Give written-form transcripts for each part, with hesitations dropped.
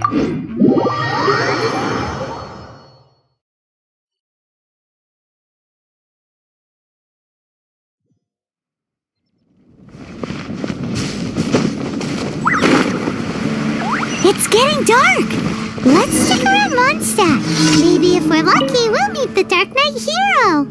It's getting dark! Let's stick around Mondstadt. Maybe if we're lucky, we'll meet the Dark Knight hero!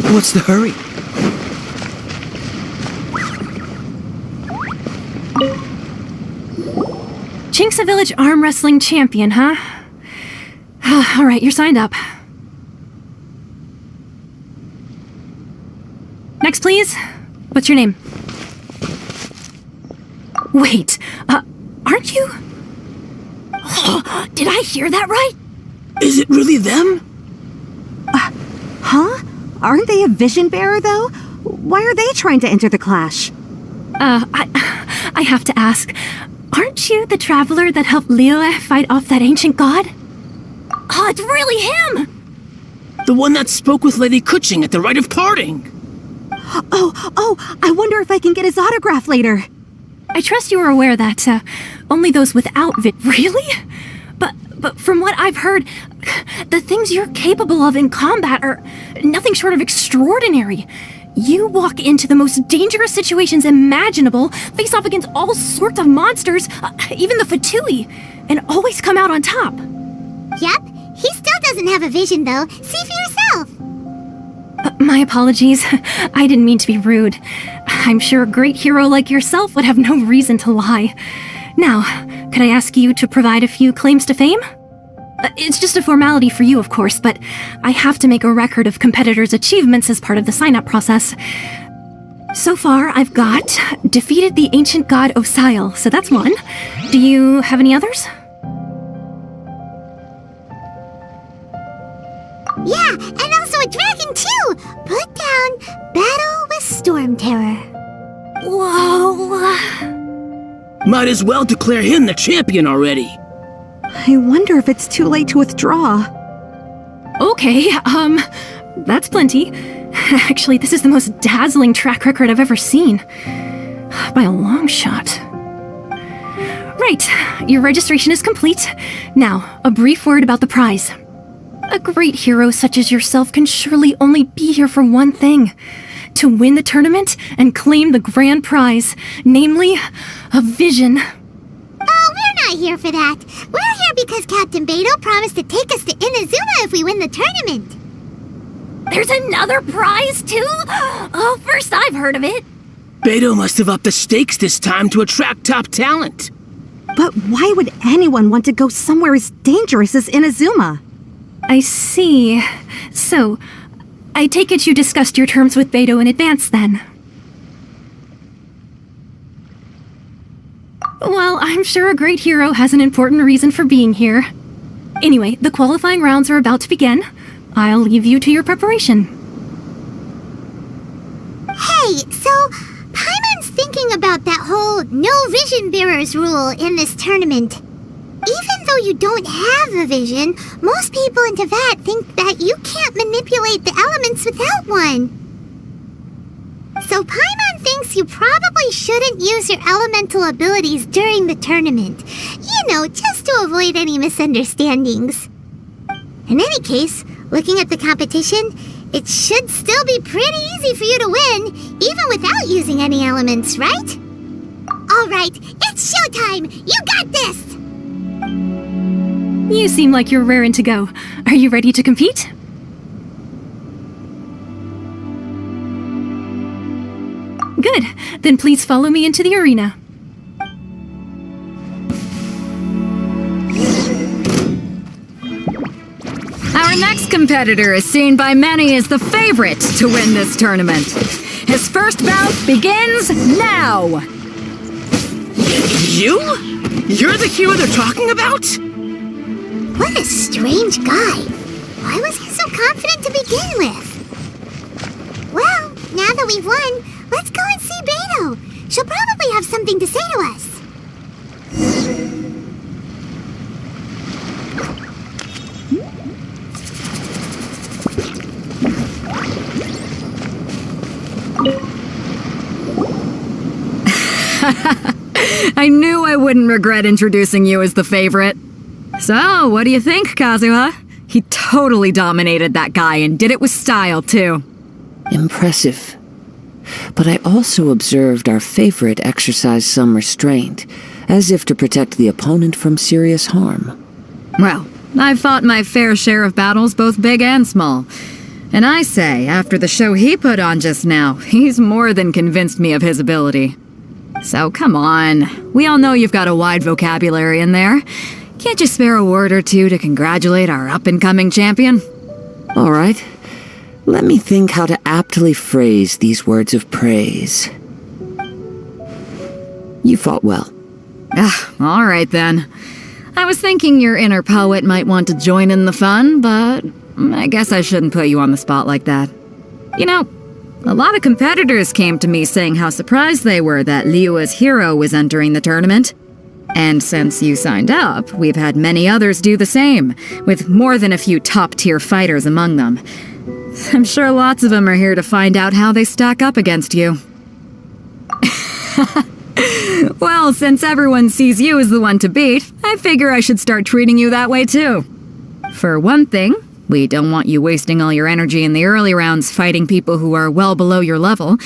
What's the hurry? Chink's a village arm wrestling champion, huh? All right, you're signed up. Next, please. What's your name? Wait, aren't you? Did I hear that right? Is it really them? Huh? Aren't they a vision bearer, though? Why are they trying to enter the clash? I have to ask, aren't you the traveler that helped Liyue fight off that ancient god? Oh, it's really him! The one that spoke with Lady Kuching at the rite of parting. Oh, I wonder if I can get his autograph later. I trust you are aware that, only those without really? But from what I've heard, the things you're capable of in combat are nothing short of extraordinary. You walk into the most dangerous situations imaginable, face off against all sorts of monsters, even the Fatui, and always come out on top. Yep, he still doesn't have a vision though. See for yourself. My apologies. I didn't mean to be rude. I'm sure a great hero like yourself would have no reason to lie. Now, could I ask you to provide a few claims to fame? It's just a formality for you, of course, but I have to make a record of competitors' achievements as part of the sign-up process. So far, I've got defeated the ancient god Osail, so that's one. Do you have any others? Yeah, and also a dragon too! Put down Battle with Storm Terror. Whoa! Might as well declare him the champion already. I wonder if it's too late to withdraw. Okay, that's plenty. Actually, this is the most dazzling track record I've ever seen. By a long shot. Right, your registration is complete. Now, a brief word about the prize. A great hero such as yourself can surely only be here for one thing. To win the tournament and claim the grand prize, namely, a vision. Oh, we're not here for that. We're here because Captain Beidou promised to take us to Inazuma if we win the tournament. There's another prize, too? Oh, first I've heard of it. Beidou must have upped the stakes this time to attract top talent. But why would anyone want to go somewhere as dangerous as Inazuma? I see. So, I take it you discussed your terms with Beto in advance then? Well, I'm sure a great hero has an important reason for being here. Anyway, the qualifying rounds are about to begin. I'll leave you to your preparation. Hey, so Paimon's thinking about that whole no vision bearers rule in this tournament. Even though you don't have a vision, most people in Teyvat think that you can't manipulate the elements without one. So Paimon thinks you probably shouldn't use your elemental abilities during the tournament. You know, just to avoid any misunderstandings. In any case, looking at the competition, it should still be pretty easy for you to win, even without using any elements, right? Alright, it's showtime! You got this! You seem like you're raring to go. Are you ready to compete? Good. Then please follow me into the arena. Our next competitor is seen by many as the favorite to win this tournament. His first bout begins now! You? You're the hero they're talking about? What a strange guy. Why was he so confident to begin with? Well, now that we've won, let's go and see Beto. She'll probably have something to say to us. I knew I wouldn't regret introducing you as the favorite. So, what do you think, Kazuha? He totally dominated that guy and did it with style, too. Impressive. But I also observed our favorite exercise some restraint, as if to protect the opponent from serious harm. Well, I've fought my fair share of battles, both big and small. And I say, after the show he put on just now, he's more than convinced me of his ability. So come on, we all know you've got a wide vocabulary in there. Can't you spare a word or two to congratulate our up-and-coming champion? All right. Let me think how to aptly phrase these words of praise. You fought well. All right then. I was thinking your inner poet might want to join in the fun, but I guess I shouldn't put you on the spot like that. You know, a lot of competitors came to me saying how surprised they were that Liyue's hero was entering the tournament. And since you signed up, we've had many others do the same, with more than a few top-tier fighters among them. I'm sure lots of them are here to find out how they stack up against you. Well, since everyone sees you as the one to beat, I figure I should start treating you that way too. For one thing, we don't want you wasting all your energy in the early rounds fighting people who are well below your level.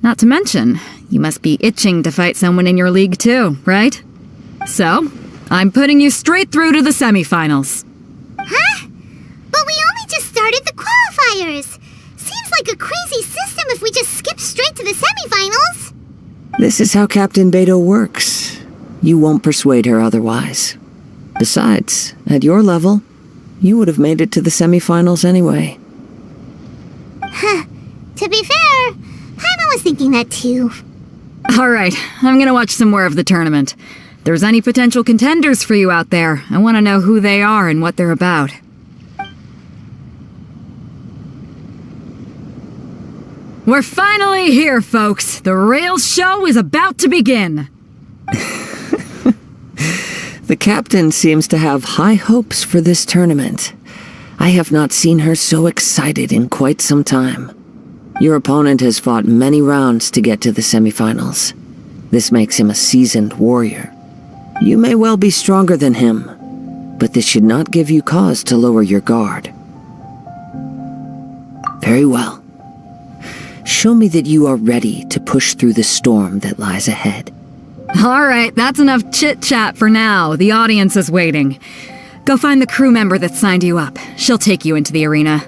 Not to mention, you must be itching to fight someone in your league too, right? So, I'm putting you straight through to the semifinals. Huh? But we only just started the qualifiers. Seems like a crazy system if we just skip straight to the semifinals. This is how Captain Beto works. You won't persuade her otherwise. Besides, at your level, you would have made it to the semifinals anyway. Huh. To be fair, Paimon was thinking that too. Alright, I'm gonna watch some more of the tournament. If there's any potential contenders for you out there, I want to know who they are and what they're about. We're finally here, folks. The real show is about to begin. The captain seems to have high hopes for this tournament. I have not seen her so excited in quite some time. Your opponent has fought many rounds to get to the semifinals. This makes him a seasoned warrior. You may well be stronger than him, but this should not give you cause to lower your guard. Very well. Show me that you are ready to push through the storm that lies ahead. Alright, that's enough chit-chat for now. The audience is waiting. Go find the crew member that signed you up. She'll take you into the arena.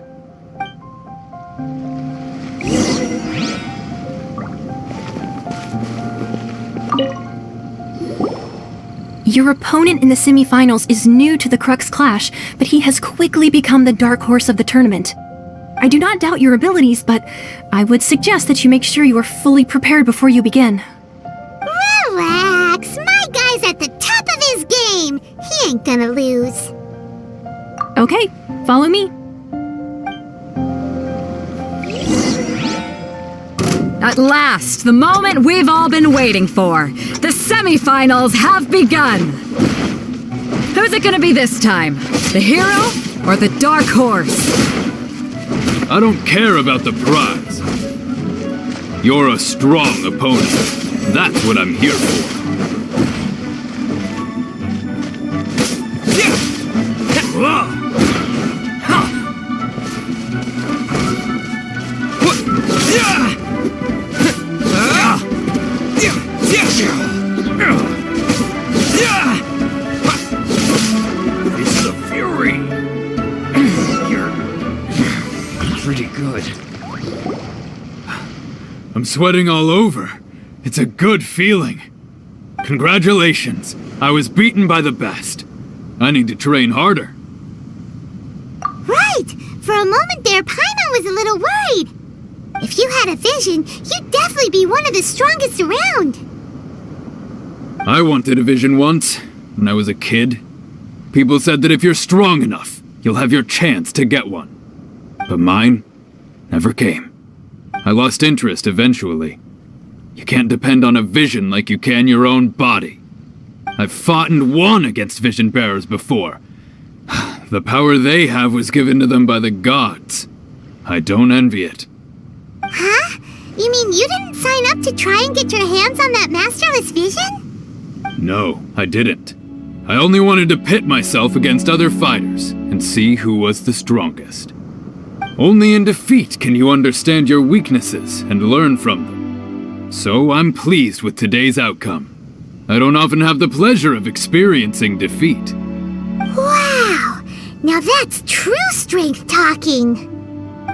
Your opponent in the semifinals is new to the Crux Clash, but he has quickly become the dark horse of the tournament. I do not doubt your abilities, but I would suggest that you make sure you are fully prepared before you begin. Relax, my guy's at the top of his game. He ain't gonna lose. Okay, follow me. At last, the moment we've all been waiting for. The semifinals have begun. Who's it gonna be this time? The hero or the dark horse? I don't care about the prize. You're a strong opponent. That's what I'm here for. It's the fury. You're pretty good. I'm sweating all over. It's a good feeling. Congratulations. I was beaten by the best. I need to train harder. Right! For a moment there, Paimon was a little worried. If you had a vision, you'd definitely be one of the strongest around. I wanted a vision once, when I was a kid. People said that if you're strong enough, you'll have your chance to get one. But mine never came. I lost interest eventually. You can't depend on a vision like you can your own body. I've fought and won against vision bearers before. The power they have was given to them by the gods. I don't envy it. Huh? You mean you didn't sign up to try and get your hands on that masterless vision? No, I didn't. I only wanted to pit myself against other fighters and see who was the strongest. Only in defeat can you understand your weaknesses and learn from them. So I'm pleased with today's outcome. I don't often have the pleasure of experiencing defeat. Wow! Now that's true strength talking.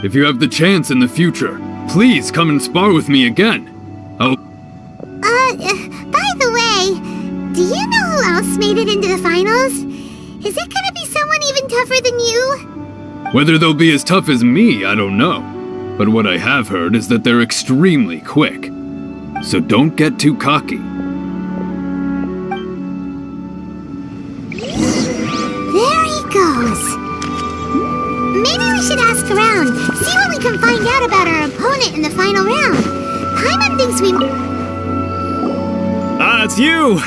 If you have the chance in the future, please come and spar with me again. By the way, do you know who else made it into the finals? Is it gonna be someone even tougher than you? Whether they'll be as tough as me, I don't know. But what I have heard is that they're extremely quick. So don't get too cocky. There he goes. Maybe we should ask around, see what we can find out about our opponent in the final round. Paimon thinks we... Ah, it's you!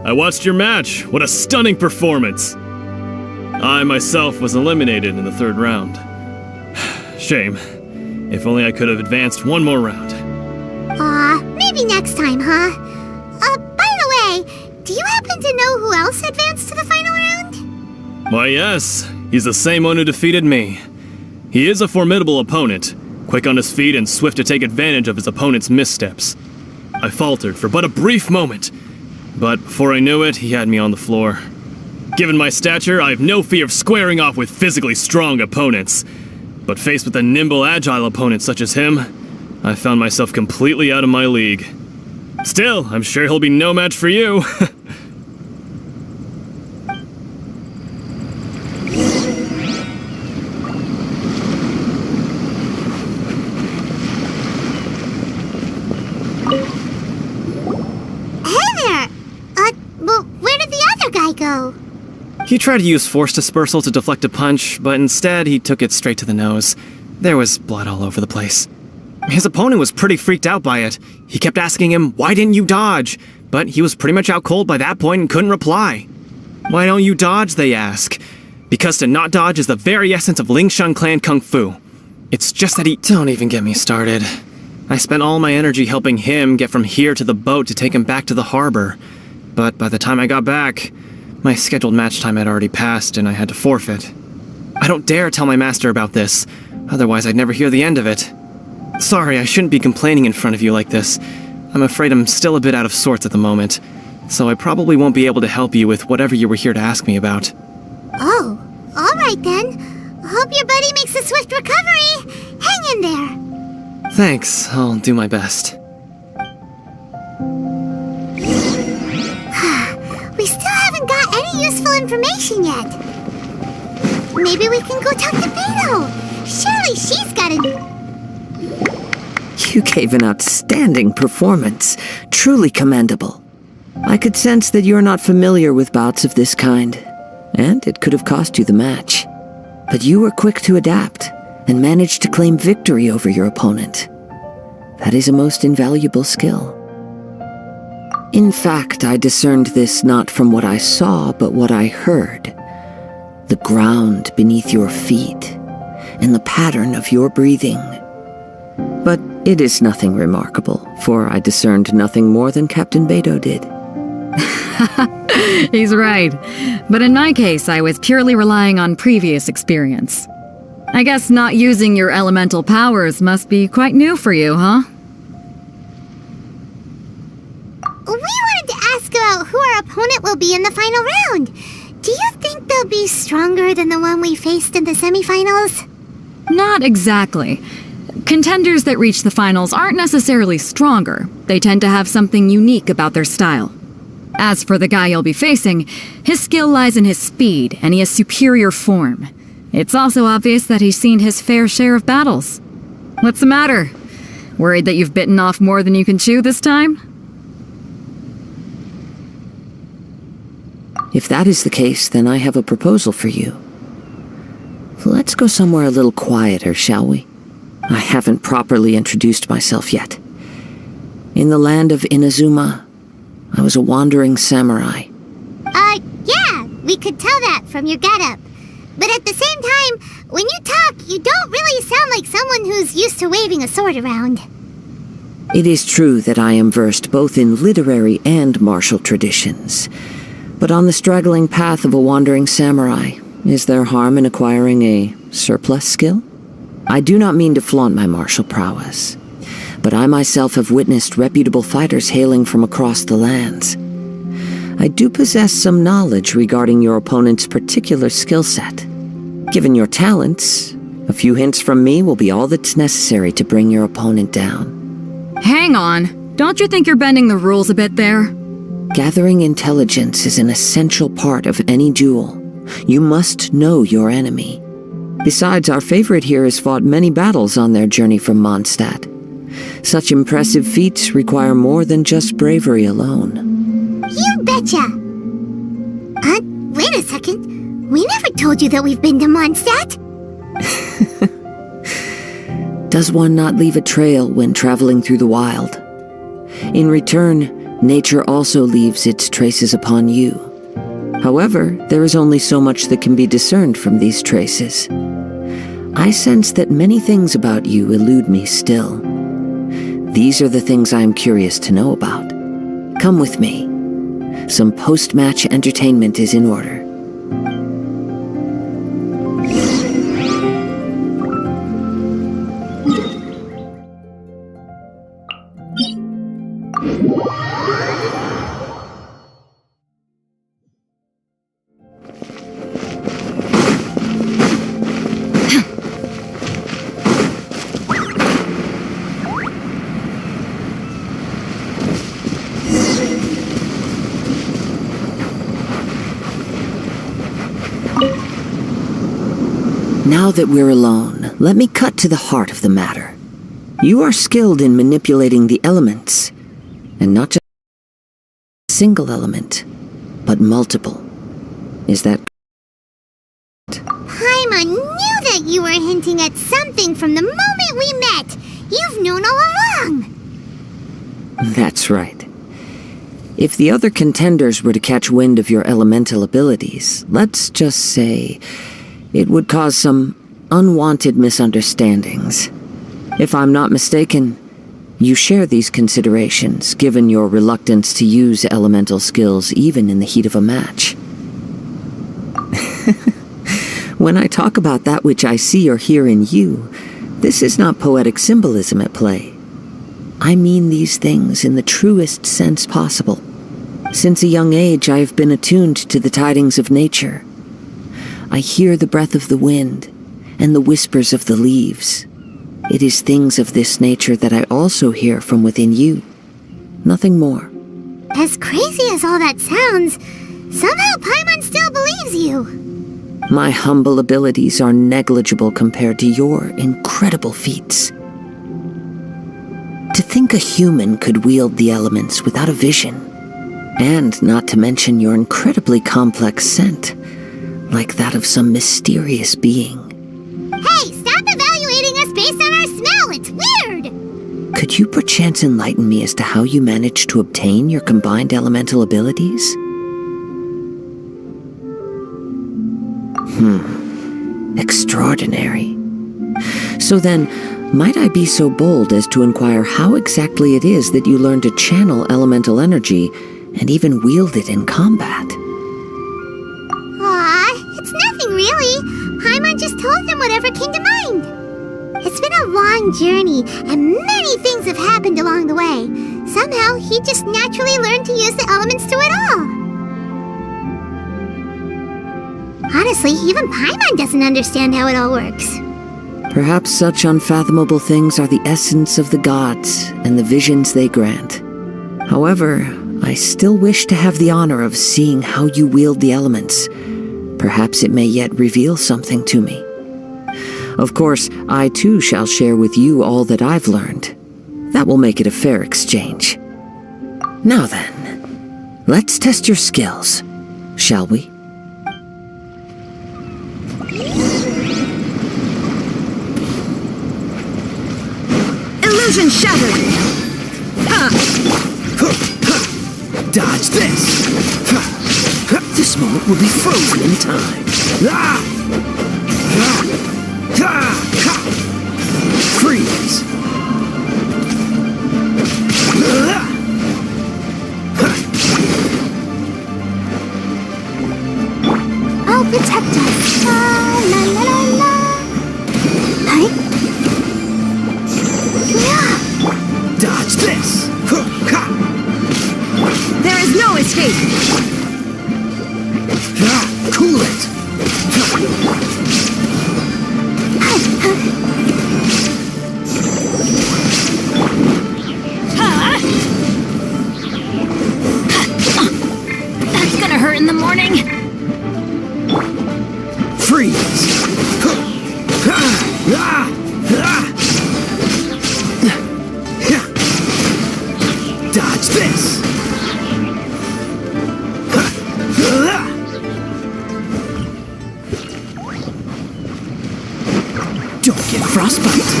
I watched your match. What a stunning performance. I myself was eliminated in the third round. Shame. If only I could have advanced one more round. Maybe next time, huh? By the way, do you happen to know who else advanced to the final round? Why, yes. He's the same one who defeated me. He is a formidable opponent, quick on his feet and swift to take advantage of his opponent's missteps. I faltered for but a brief moment, but before I knew it, he had me on the floor. Given my stature, I have no fear of squaring off with physically strong opponents. But faced with a nimble, agile opponent such as him, I found myself completely out of my league. Still, I'm sure he'll be no match for you. Hey there! Well, where did the other guy go? He tried to use force dispersal to deflect a punch, but instead he took it straight to the nose. There was blood all over the place. His opponent was pretty freaked out by it. He kept asking him, "Why didn't you dodge?" But he was pretty much out cold by that point and couldn't reply. "Why don't you dodge?" they ask. Because to not dodge is the very essence of Lingsheng clan kung fu. It's just that he... Don't even get me started. I spent all my energy helping him get from here to the boat to take him back to the harbor. But by the time I got back, my scheduled match time had already passed and I had to forfeit. I don't dare tell my master about this, otherwise I'd never hear the end of it. Sorry, I shouldn't be complaining in front of you like this. I'm afraid I'm still a bit out of sorts at the moment, so I probably won't be able to help you with whatever you were here to ask me about. Oh, alright then. Hope your buddy makes a swift recovery. Hang in there. Thanks, I'll do my best. We any useful information yet. Maybe we can go talk to Beto. Surely she's got a... You gave an outstanding performance. Truly commendable. I could sense that you're not familiar with bouts of this kind, and it could have cost you the match. But you were quick to adapt, and managed to claim victory over your opponent. That is a most invaluable skill. In fact, I discerned this not from what I saw, but what I heard. The ground beneath your feet, and the pattern of your breathing. But it is nothing remarkable, for I discerned nothing more than Captain Beto did. He's right. But in my case, I was purely relying on previous experience. I guess not using your elemental powers must be quite new for you, huh? We wanted to ask about who our opponent will be in the final round. Do you think they'll be stronger than the one we faced in the semifinals? Not exactly. Contenders that reach the finals aren't necessarily stronger. They tend to have something unique about their style. As for the guy you'll be facing, his skill lies in his speed, and he has superior form. It's also obvious that he's seen his fair share of battles. What's the matter? Worried that you've bitten off more than you can chew this time? If that is the case, then I have a proposal for you. Let's go somewhere a little quieter, shall we? I haven't properly introduced myself yet. In the land of Inazuma, I was a wandering samurai. Yeah, we could tell that from your getup. But at the same time, when you talk, you don't really sound like someone who's used to waving a sword around. It is true that I am versed both in literary and martial traditions. But on the straggling path of a wandering samurai, is there harm in acquiring a surplus skill? I do not mean to flaunt my martial prowess, but I myself have witnessed reputable fighters hailing from across the lands. I do possess some knowledge regarding your opponent's particular skill set. Given your talents, a few hints from me will be all that's necessary to bring your opponent down. Hang on. Don't you think you're bending the rules a bit there? Gathering intelligence is an essential part of any duel. You must know your enemy. Besides, our favorite here has fought many battles on their journey from Mondstadt. Such impressive feats require more than just bravery alone. You betcha! Wait a second. We never told you that we've been to Mondstadt. Does one not leave a trail when traveling through the wild? In return, nature also leaves its traces upon you. However, there is only so much that can be discerned from these traces. I sense that many things about you elude me still. These are the things I am curious to know about. Come with me. Some post-match entertainment is in order. Now that we're alone, let me cut to the heart of the matter. You are skilled in manipulating the elements, and not just a single element, but multiple. Is that... Paimon knew that you were hinting at something from the moment we met. You've known all along. That's right. If the other contenders were to catch wind of your elemental abilities, let's just say it would cause some unwanted misunderstandings. If I'm not mistaken, you share these considerations, given your reluctance to use elemental skills even in the heat of a match. When I talk about that which I see or hear in you, this is not poetic symbolism at play. I mean these things in the truest sense possible. Since a young age, I have been attuned to the tidings of nature. I hear the breath of the wind and the whispers of the leaves. It is things of this nature that I also hear from within you. Nothing more. As crazy as all that sounds, Somehow Paimon still believes you. My humble abilities are negligible compared to your incredible feats. To think a human could wield the elements without a vision, and not to mention your incredibly complex scent, like that of some mysterious being. Hey, stop evaluating us based on our smell. It's weird. Could you perchance enlighten me as to how you managed to obtain your combined elemental abilities? Extraordinary. So then, might I be so bold as to inquire how exactly it is that you learned to channel elemental energy and even wield it in combat? Aw, it's nothing really. Paimon just told him whatever came to mind. It's been a long journey, and many things have happened along the way. Somehow, he just naturally learned to use the elements through it all. Honestly, even Paimon doesn't understand how it all works. Perhaps such unfathomable things are the essence of the gods and the visions they grant. However, I still wish to have the honor of seeing how you wield the elements. Perhaps it may yet reveal something to me. Of course, I too shall share with you all that I've learned. That will make it a fair exchange. Now then, let's test your skills, shall we? Illusion shattered! Dodge this! This moment will be frozen in time. Freeze! I'll protect us. La la la la la. Hey? Yeah. Dodge this! There is no escape! Cool it! That's gonna hurt in the morning. Freeze! Dodge this! Don't get frostbite!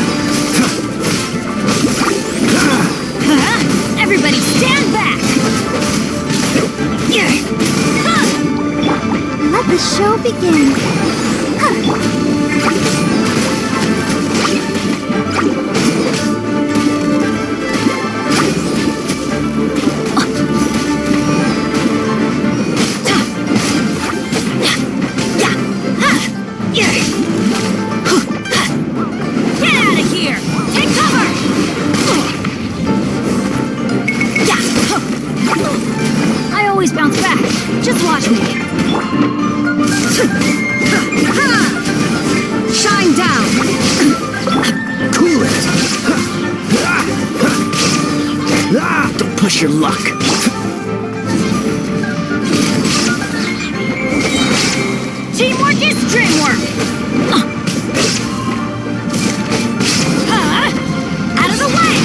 Everybody stand back! Let the show begin. Get out of here! Take cover! I always bounce back. Just watch me. Shine down! Cool it! Don't push your luck! Teamwork is dreamwork! Out of the way!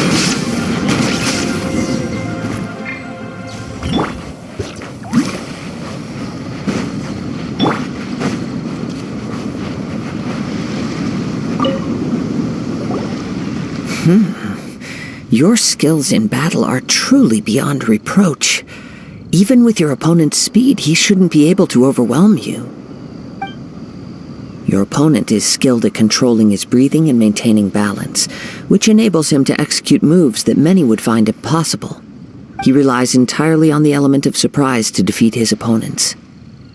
Your skills in battle are truly beyond reproach. Even with your opponent's speed, he shouldn't be able to overwhelm you. Your opponent is skilled at controlling his breathing and maintaining balance, which enables him to execute moves that many would find impossible. He relies entirely on the element of surprise to defeat his opponents.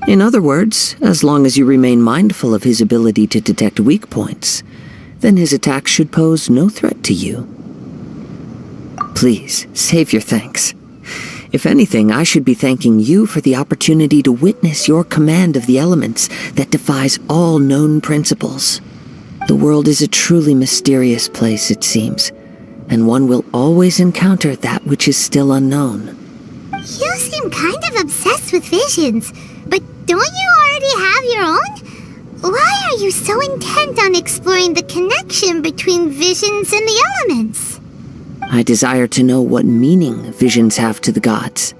In other words, as long as you remain mindful of his ability to detect weak points, then his attacks should pose no threat to you. Please, save your thanks. If anything, I should be thanking you for the opportunity to witness your command of the elements that defies all known principles. The world is a truly mysterious place, it seems, and one will always encounter that which is still unknown. You seem kind of obsessed with visions, but don't you already have your own? Why are you so intent on exploring the connection between visions and the elements? I desire to know what meaning visions have to the gods,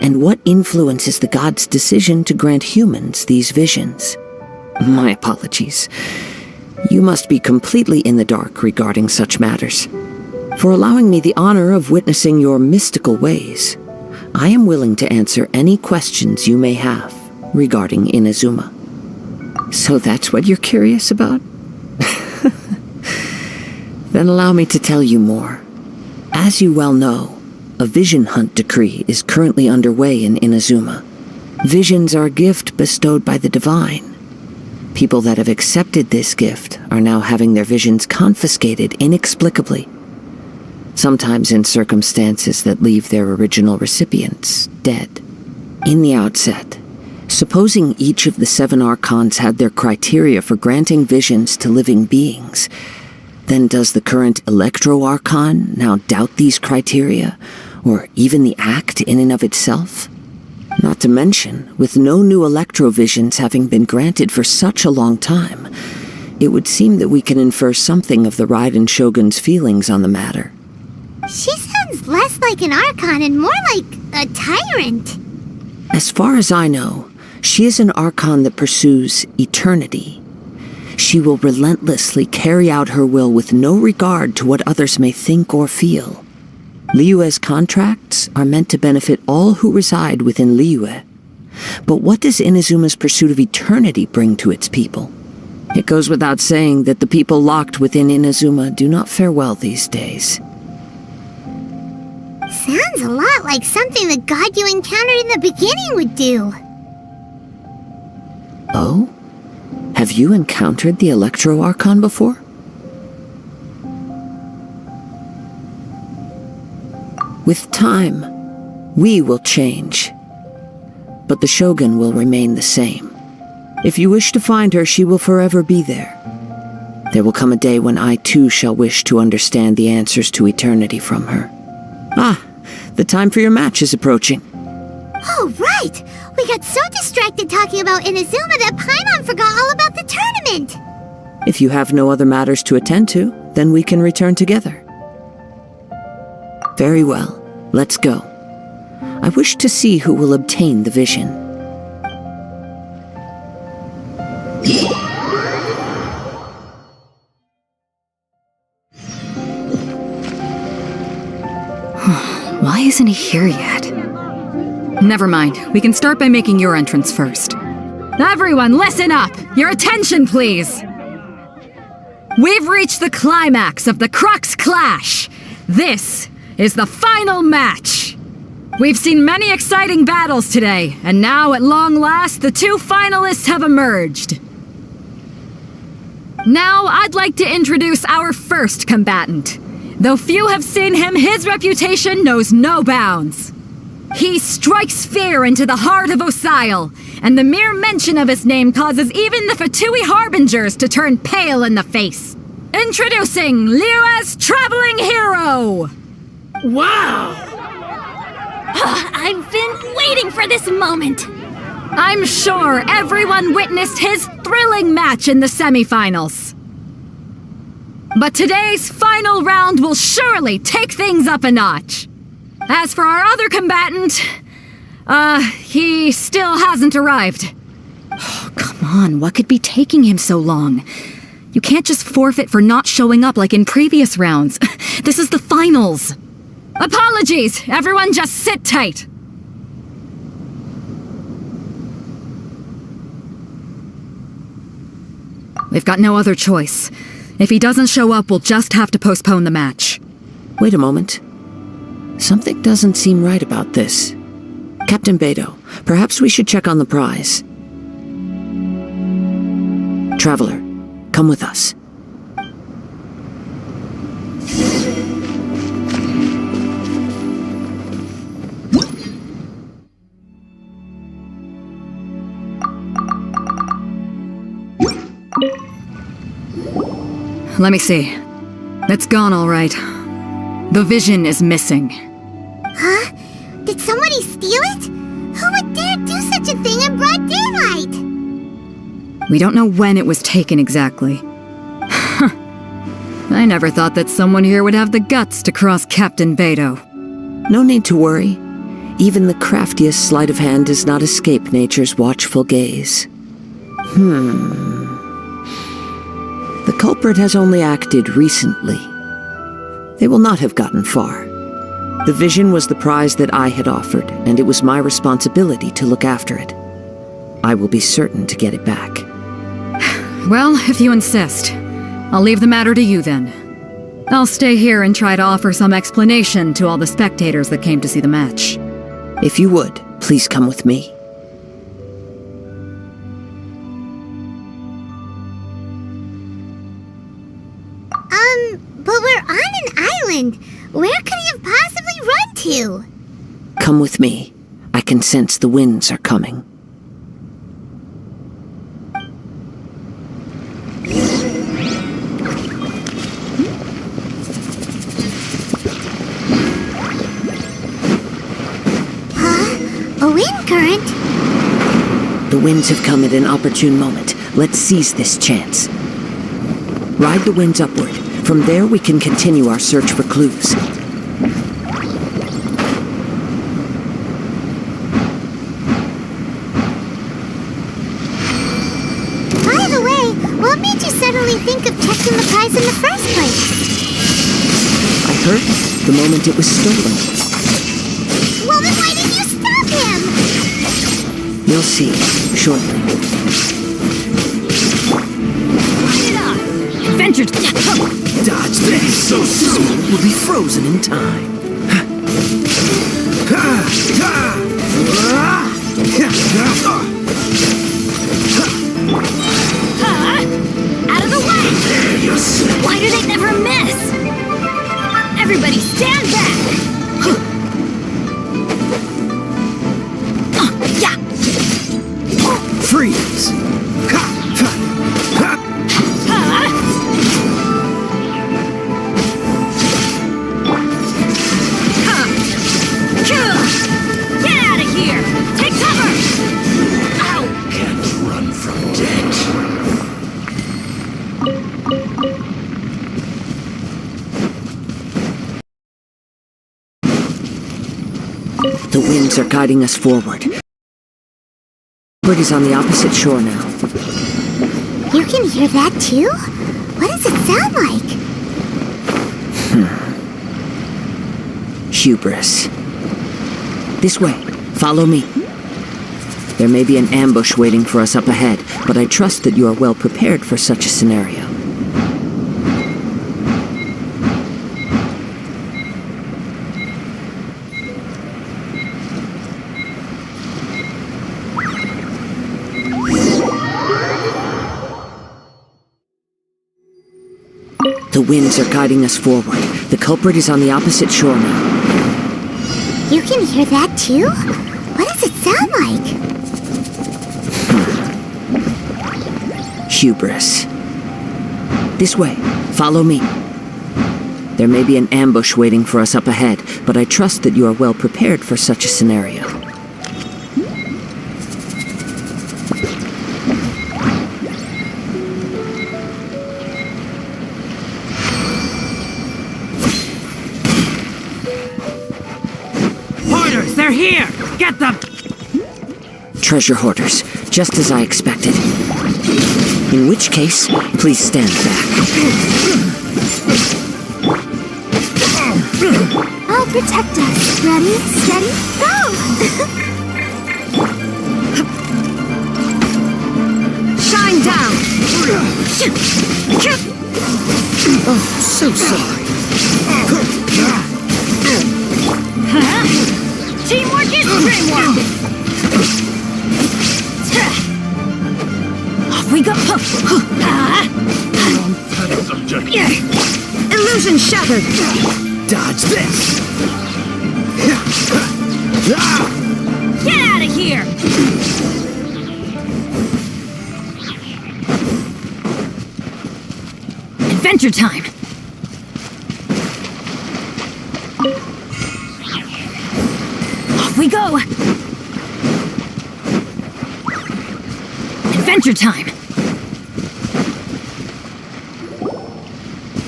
and what influences the gods' decision to grant humans these visions. My apologies. You must be completely in the dark regarding such matters. For allowing me the honor of witnessing your mystical ways, I am willing to answer any questions you may have regarding Inazuma. So that's what you're curious about? Then allow me to tell you more. As you well know, a vision hunt decree is currently underway in Inazuma. Visions are a gift bestowed by the divine. People that have accepted this gift are now having their visions confiscated inexplicably, sometimes in circumstances that leave their original recipients dead. In the outset, supposing each of the 7 Archons had their criteria for granting visions to living beings, then does the current Electro-Archon now doubt these criteria, or even the act in and of itself? Not to mention, with no new Electro-visions having been granted for such a long time, it would seem that we can infer something of the Raiden Shogun's feelings on the matter. She sounds less like an Archon and more like a tyrant. As far as I know, she is an Archon that pursues eternity. She will relentlessly carry out her will with no regard to what others may think or feel. Liyue's contracts are meant to benefit all who reside within Liyue. But what does Inazuma's pursuit of eternity bring to its people? It goes without saying that the people locked within Inazuma do not fare well these days. Sounds a lot like something the god you encountered in the beginning would do. Oh? Have you encountered the Electro-Archon before? With time, we will change. But the Shogun will remain the same. If you wish to find her, she will forever be there. There will come a day when I too shall wish to understand the answers to eternity from her. Ah, the time for your match is approaching. Oh, right! We got so distracted talking about Inazuma that Paimon forgot all about the tournament! If you have no other matters to attend to, then we can return together. Very well, let's go. I wish to see who will obtain the vision. Why isn't he here yet? Never mind. We can start by making your entrance first. Everyone, listen up! Your attention, please! We've reached the climax of the Crux Clash! This is the final match! We've seen many exciting battles today, and now at long last, the 2 finalists have emerged. Now, I'd like to introduce our first combatant. Though few have seen him, his reputation knows no bounds. He strikes fear into the heart of Osile, and the mere mention of his name causes even the Fatui Harbingers to turn pale in the face. Introducing Liyue's traveling hero! Wow! I've been waiting for this moment! I'm sure everyone witnessed his thrilling match in the semifinals. But today's final round will surely take things up a notch. As for our other combatant, he still hasn't arrived. Oh, come on, what could be taking him so long? You can't just forfeit for not showing up like in previous rounds. This is the finals. Apologies, everyone just sit tight. We've got no other choice. If he doesn't show up, we'll just have to postpone the match. Wait a moment. Something doesn't seem right about this. Captain Beto, perhaps we should check on the prize. Traveler, come with us. Let me see. It's gone all right. The vision is missing. Huh? Did somebody steal We don't know when it was taken exactly. I never thought that someone here would have the guts to cross Captain Beto. No need to worry. Even the craftiest sleight of hand does not escape nature's watchful gaze. The culprit has only acted recently. They will not have gotten far. The vision was the prize that I had offered, and it was my responsibility to look after it. I will be certain to get it back. Well, if you insist, I'll leave the matter to you then. I'll stay here and try to offer some explanation to all the spectators that came to see the match. If you would, please come with me. But we're on an island. Where could he have possibly run to? Come with me. I can sense the winds are coming. A wind current? The winds have come at an opportune moment. Let's seize this chance. Ride the winds upward. From there, we can continue our search for clues. By the way, what made you suddenly think of checking the prize in the first place? I heard the moment it was stolen. Well, then why didn't you stop him? You'll see shortly. Adventure! Dodge this! So soon we'll be frozen in time. Out of the way! Why do they never miss? Everybody stand back! Yeah! Freeze! Get out of here! Take cover! Ow! Can't run from death. The winds are guiding us forward. Bird is on the opposite shore now. You can hear that too? What does it sound like? Hubris. This way. Follow me. There may be an ambush waiting for us up ahead, but I trust that you are well prepared for such a scenario. The winds are guiding us forward. The culprit is on the opposite shore now. You can hear that too? What does it sound like? Hubris. This way. Follow me. There may be an ambush waiting for us up ahead, but I trust that you are well prepared for such a scenario. They're here! Get them! Treasure hoarders, just as I expected. In which case, please stand back. I'll protect us. Ready, steady, go! Shine down! Oh, so sorry. Teamwork is dreamwork! Off we go! Illusion shattered! Dodge this! Get out of here! Adventure time! Off we go! Adventure time!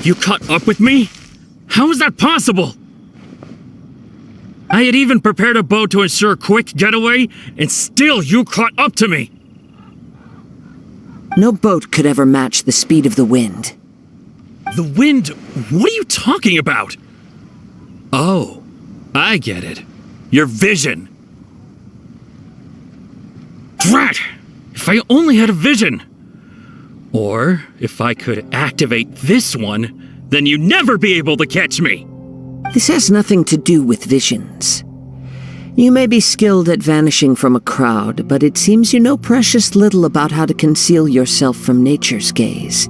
You caught up with me? How is that possible? I had even prepared a boat to ensure a quick getaway, and still you caught up to me! No boat could ever match the speed of the wind. The wind? What are you talking about? Oh, I get it. Your vision. Drat! If I only had a vision! Or, if I could activate this one, then you'd never be able to catch me! This has nothing to do with visions. You may be skilled at vanishing from a crowd, but it seems you know precious little about how to conceal yourself from nature's gaze.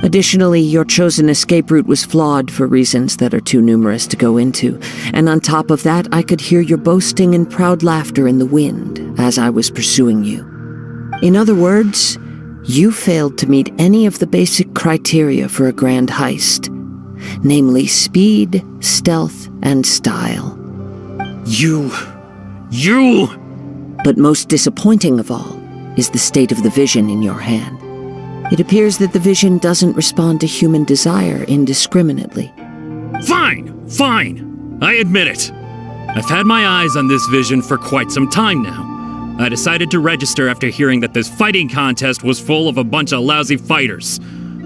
Additionally, your chosen escape route was flawed for reasons that are too numerous to go into, and on top of that, I could hear your boasting and proud laughter in the wind as I was pursuing you. In other words, you failed to meet any of the basic criteria for a grand heist, namely speed, stealth, and style. You... But most disappointing of all is the state of the vision in your hand. It appears that the vision doesn't respond to human desire indiscriminately. Fine! I admit it. I've had my eyes on this vision for quite some time now. I decided to register after hearing that this fighting contest was full of a bunch of lousy fighters.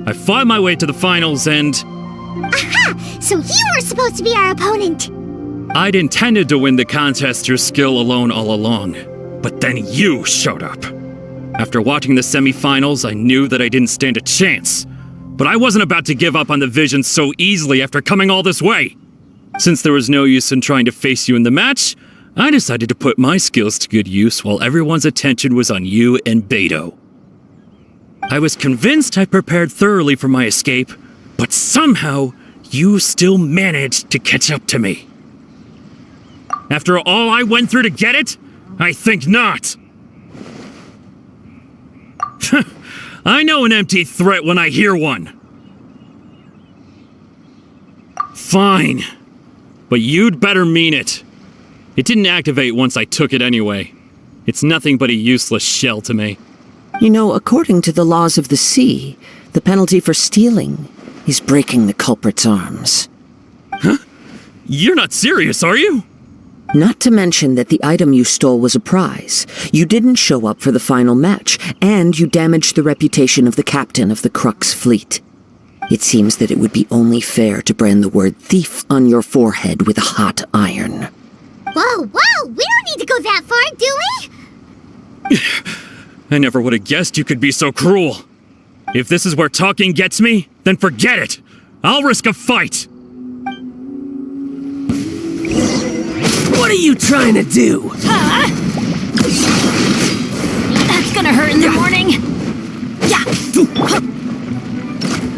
I fought my way to the finals and... Aha! So you were supposed to be our opponent! I'd intended to win the contest through skill alone all along, but then you showed up. After watching the semifinals, I knew that I didn't stand a chance. But I wasn't about to give up on the vision so easily after coming all this way. Since there was no use in trying to face you in the match, I decided to put my skills to good use while everyone's attention was on you and Beto. I was convinced I prepared thoroughly for my escape, but somehow you still managed to catch up to me. After all I went through to get it? I think not. I know an empty threat when I hear one. Fine. But you'd better mean it. It didn't activate once I took it anyway. It's nothing but a useless shell to me. You know, according to the laws of the sea, the penalty for stealing is breaking the culprit's arms. Huh? You're not serious, are you? Not to mention that the item you stole was a prize. You didn't show up for the final match, and you damaged the reputation of the captain of the Crux fleet. It seems that it would be only fair to brand the word thief on your forehead with a hot iron. Whoa, we don't need to go that far, do we? I never would have guessed you could be so cruel. If this is where talking gets me, then forget it. I'll risk a fight. What are you trying to do? Huh? That's gonna hurt in the morning. Yeah.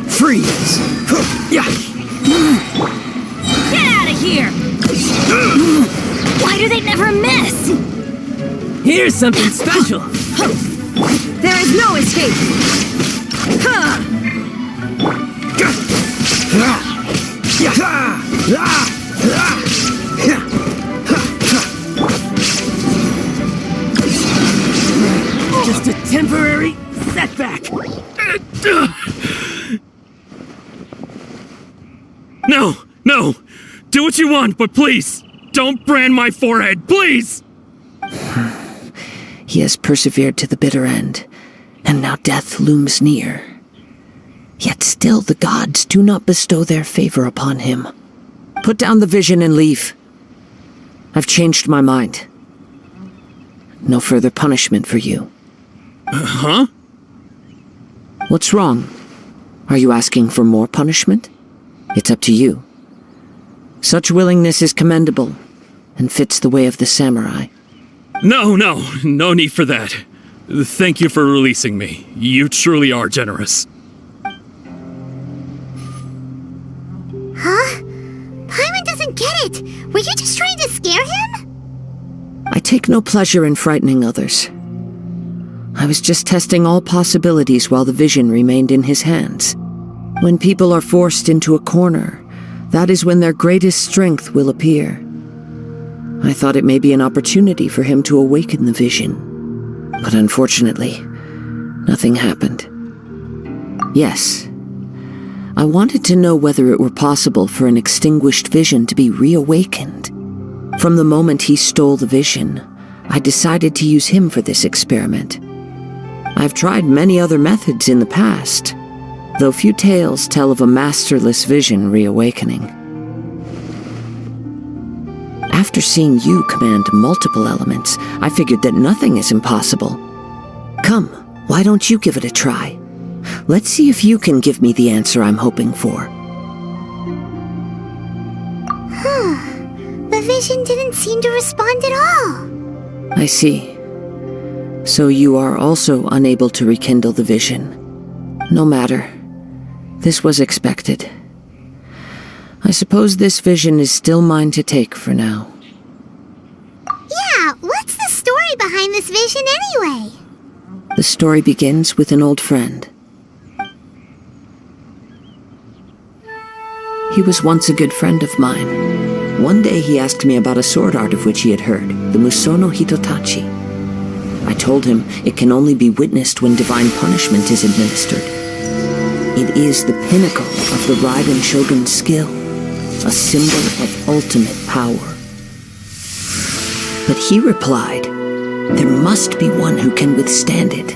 Freeze! Yeah. Get out of here! Why do they never miss? Here's something special. There is no escape. Just a temporary setback. No! Do what you want, but please, don't brand my forehead, please! He has persevered to the bitter end, and now death looms near. Yet still the gods do not bestow their favor upon him. Put down the vision and leave. I've changed my mind. No further punishment for you. Huh? What's wrong? Are you asking for more punishment? It's up to you. Such willingness is commendable, and fits the way of the samurai. No need for that. Thank you for releasing me. You truly are generous. Huh? Paimon doesn't get it. Were you just trying to scare him? I take no pleasure in frightening others. I was just testing all possibilities while the vision remained in his hands. When people are forced into a corner, that is when their greatest strength will appear. I thought it may be an opportunity for him to awaken the vision. But unfortunately, nothing happened. Yes, I wanted to know whether it were possible for an extinguished vision to be reawakened. From the moment he stole the vision, I decided to use him for this experiment. I've tried many other methods in the past, though few tales tell of a masterless vision reawakening. After seeing you command multiple elements, I figured that nothing is impossible. Come, why don't you give it a try? Let's see if you can give me the answer I'm hoping for. The vision didn't seem to respond at all. I see. So you are also unable to rekindle the vision. No matter. This was expected. I suppose this vision is still mine to take for now. Yeah, what's the story behind this vision anyway? The story begins with an old friend. He was once a good friend of mine. One day he asked me about a sword art of which he had heard, the Musono Hitotachi. I told him it can only be witnessed when divine punishment is administered. It is the pinnacle of the Raiden Shogun's skill, a symbol of ultimate power. But he replied, there must be one who can withstand it.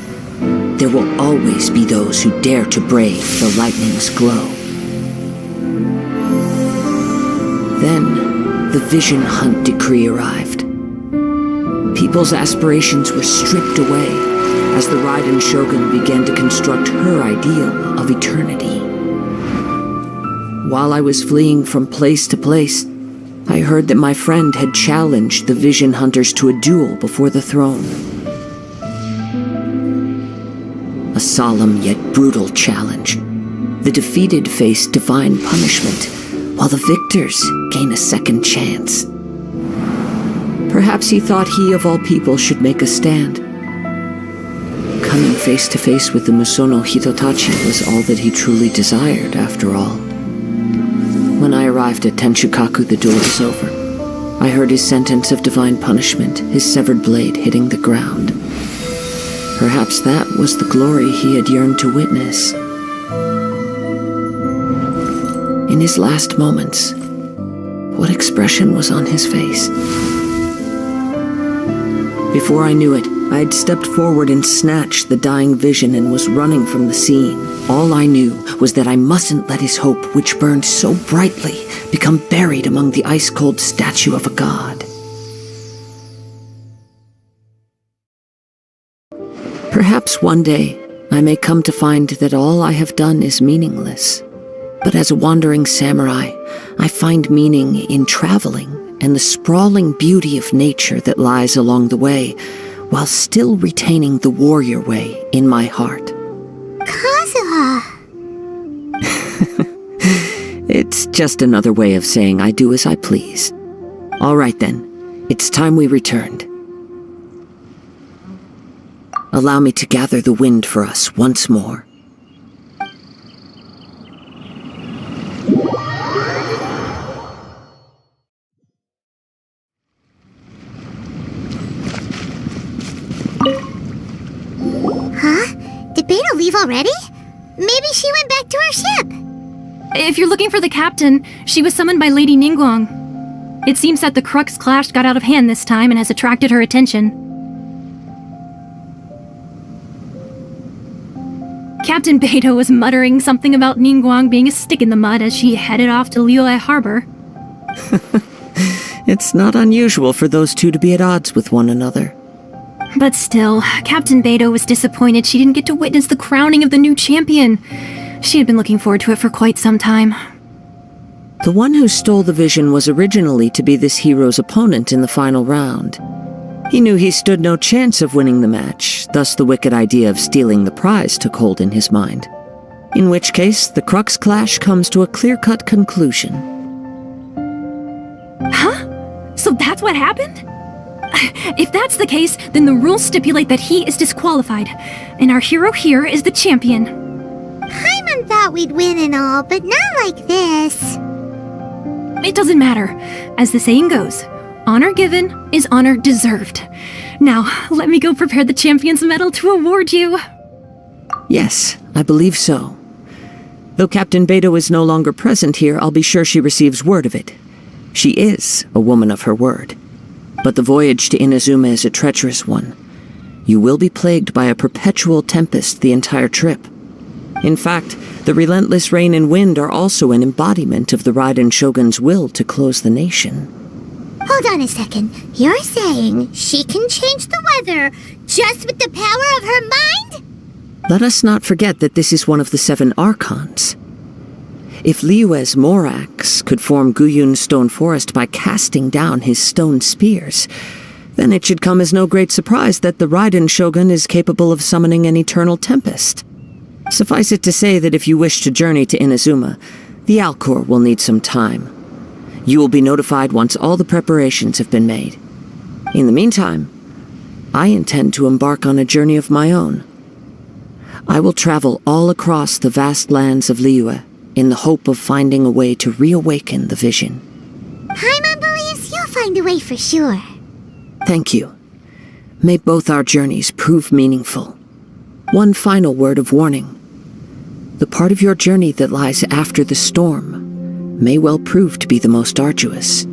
There will always be those who dare to brave the lightning's glow. Then, the Vision Hunt decree arrived. People's aspirations were stripped away as the Raiden Shogun began to construct her ideal of eternity. While I was fleeing from place to place, I heard that my friend had challenged the Vision Hunters to a duel before the throne. A solemn yet brutal challenge. The defeated face divine punishment, while the victors gain a second chance. Perhaps he thought he of all people should make a stand. Coming face to face with the Musono Hitotachi was all that he truly desired, after all. When I arrived at Tenshukaku, the duel was over. I heard his sentence of divine punishment, his severed blade hitting the ground. Perhaps that was the glory he had yearned to witness. In his last moments, what expression was on his face? Before I knew it, I had stepped forward and snatched the dying vision and was running from the scene. All I knew was that I mustn't let his hope, which burned so brightly, become buried among the ice-cold statue of a god. Perhaps one day, I may come to find that all I have done is meaningless. But as a wandering samurai, I find meaning in traveling and the sprawling beauty of nature that lies along the way, while still retaining the warrior way in my heart. Kazuha! It's just another way of saying I do as I please. All right then, it's time we returned. Allow me to gather the wind for us once more. Huh? Did Beta leave already? Maybe she went back to her ship. If you're looking for the captain, she was summoned by Lady Ningguang. It seems that the Crux clash got out of hand this time and has attracted her attention. Captain Beidou was muttering something about Ningguang being a stick in the mud as she headed off to Liyue Harbor. It's not unusual for those two to be at odds with one another. But still, Captain Beidou was disappointed she didn't get to witness the crowning of the new champion. She had been looking forward to it for quite some time. The one who stole the vision was originally to be this hero's opponent in the final round. He knew he stood no chance of winning the match, thus the wicked idea of stealing the prize took hold in his mind. In which case, the Crux clash comes to a clear-cut conclusion. Huh? So that's what happened? If that's the case, then the rules stipulate that he is disqualified, and our hero here is the champion. Paimon thought we'd win and all, but not like this. It doesn't matter. As the saying goes, honor given is honor deserved. Now, let me go prepare the champion's medal to award you. Yes, I believe so. Though Captain Beto is no longer present here, I'll be sure she receives word of it. She is a woman of her word. But the voyage to Inazuma is a treacherous one. You will be plagued by a perpetual tempest the entire trip. In fact, the relentless rain and wind are also an embodiment of the Raiden Shogun's will to close the nation. Hold on a second. You're saying she can change the weather just with the power of her mind? Let us not forget that this is one of the 7 Archons. If Liyue's Morax could form Guyun's stone forest by casting down his stone spears, then it should come as no great surprise that the Raiden Shogun is capable of summoning an eternal tempest. Suffice it to say that if you wish to journey to Inazuma, the Alcor will need some time. You will be notified once all the preparations have been made. In the meantime, I intend to embark on a journey of my own. I will travel all across the vast lands of Liyue in the hope of finding a way to reawaken the vision. Paimon believes you'll find a way for sure. Thank you. May both our journeys prove meaningful. One final word of warning. The part of your journey that lies after the storm may well prove to be the most arduous.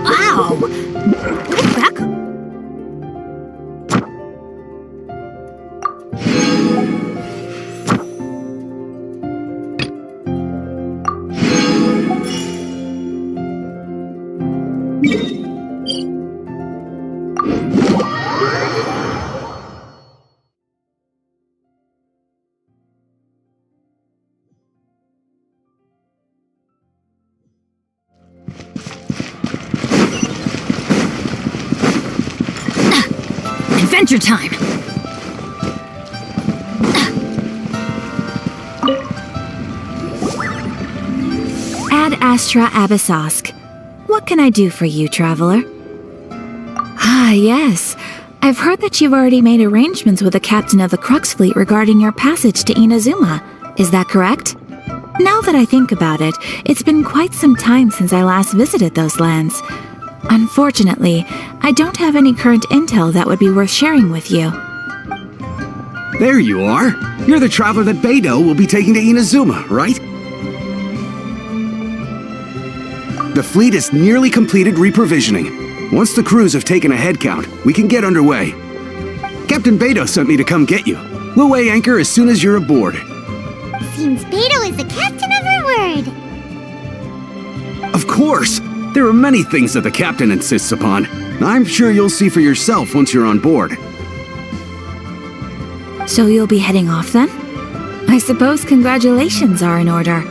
Ow! Get back! Adventure time! Ad Astra Abyssosk. What can I do for you, traveler? Ah, yes. I've heard that you've already made arrangements with the captain of the Crux Fleet regarding your passage to Inazuma. Is that correct? Now that I think about it, it's been quite some time since I last visited those lands. Unfortunately, I don't have any current intel that would be worth sharing with you. There you are. You're the traveler that Beto will be taking to Inazuma, right? The fleet is nearly completed reprovisioning. Once the crews have taken a head count, we can get underway. Captain Beto sent me to come get you. We'll weigh anchor as soon as you're aboard. Seems Beto is the captain of her word. Of course! There are many things that the captain insists upon. I'm sure you'll see for yourself once you're on board. So you'll be heading off then? I suppose congratulations are in order.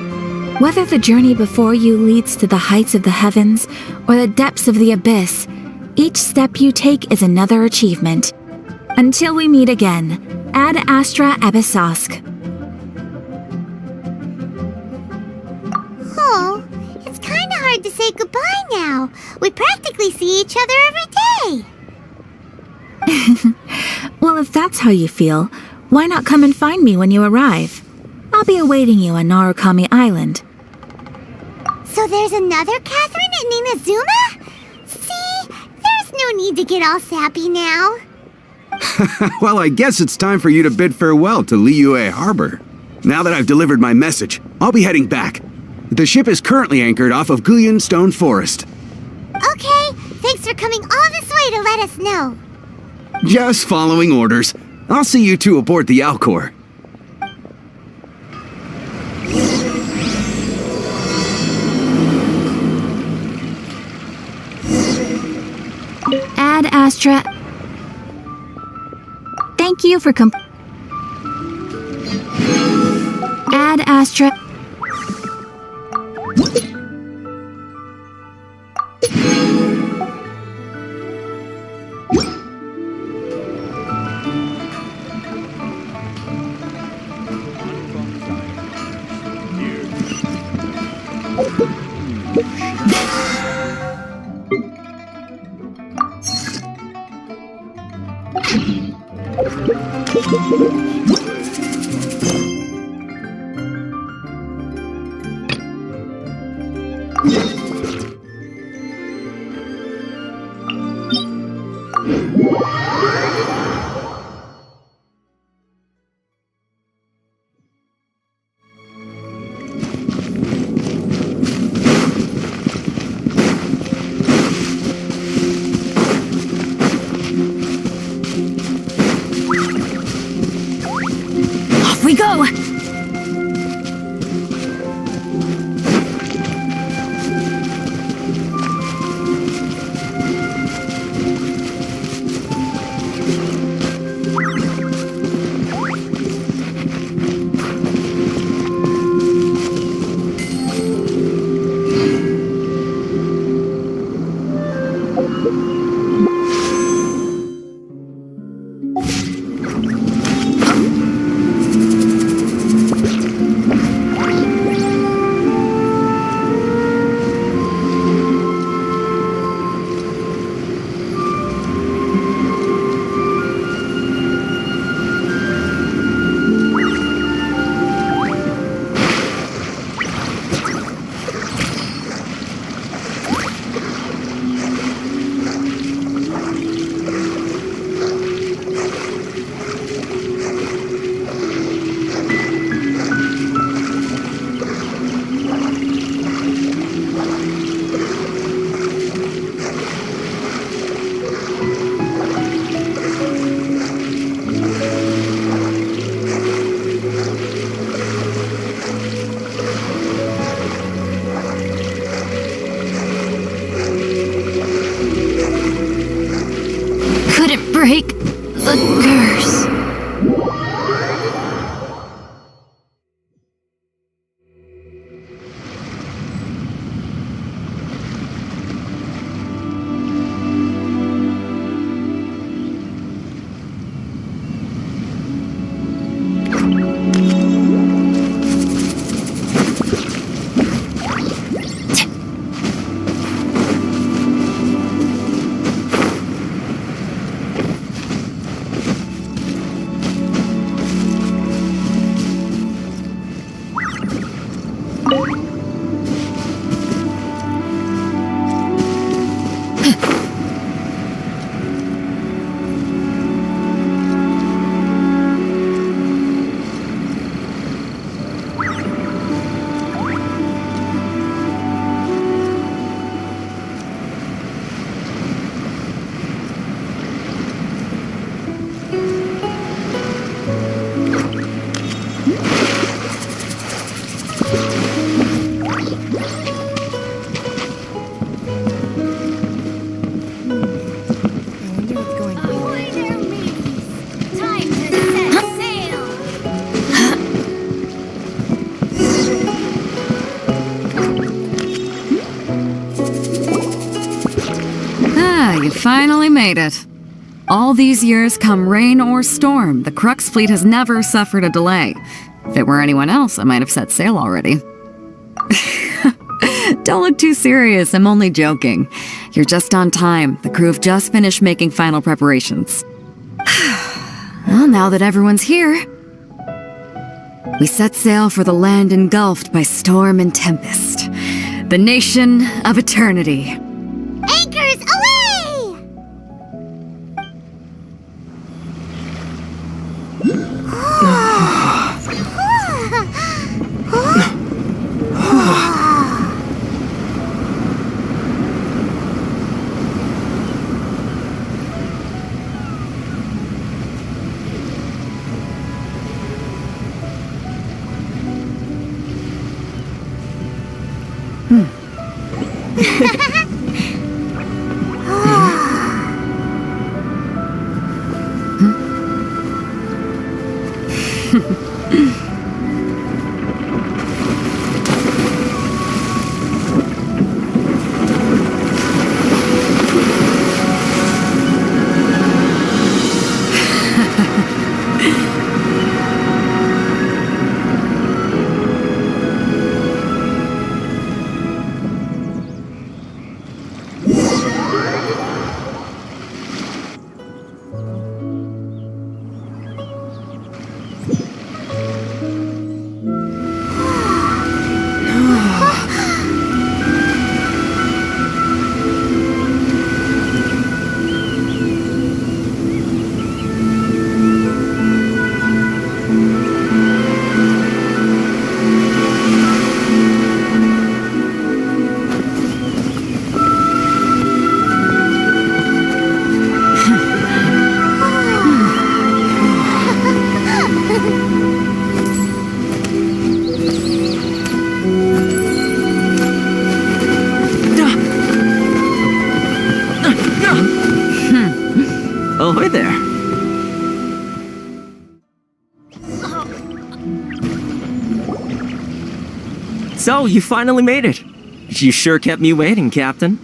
Whether the journey before you leads to the heights of the heavens or the depths of the abyss, each step you take is another achievement. Until we meet again, Ad Astra Abyssosk. Oh, it's kinda hard to say goodbye now. We practically see each other every day. Well, if that's how you feel, why not come and find me when you arrive? I'll be awaiting you on Narukami Island. So there's another Catherine in Inazuma? See, there's no need to get all sappy now. Well, I guess it's time for you to bid farewell to Liyue Harbor. Now that I've delivered my message, I'll be heading back. The ship is currently anchored off of Guyun Stone Forest. Okay, thanks for coming all this way to let us know. Just following orders. I'll see you two aboard the Alcor. Ad Astra. Thank you for Ad Astra. Off we go! Break the curse. You finally made it. All these years, come rain or storm, the Crux fleet has never suffered a delay. If it were anyone else, I might have set sail already. Don't look too serious, I'm only joking. You're just on time. The crew have just finished making final preparations. Well, now that everyone's here, we set sail for the land engulfed by storm and tempest. The nation of eternity. Anchors away! So, you finally made it. You sure kept me waiting, Captain.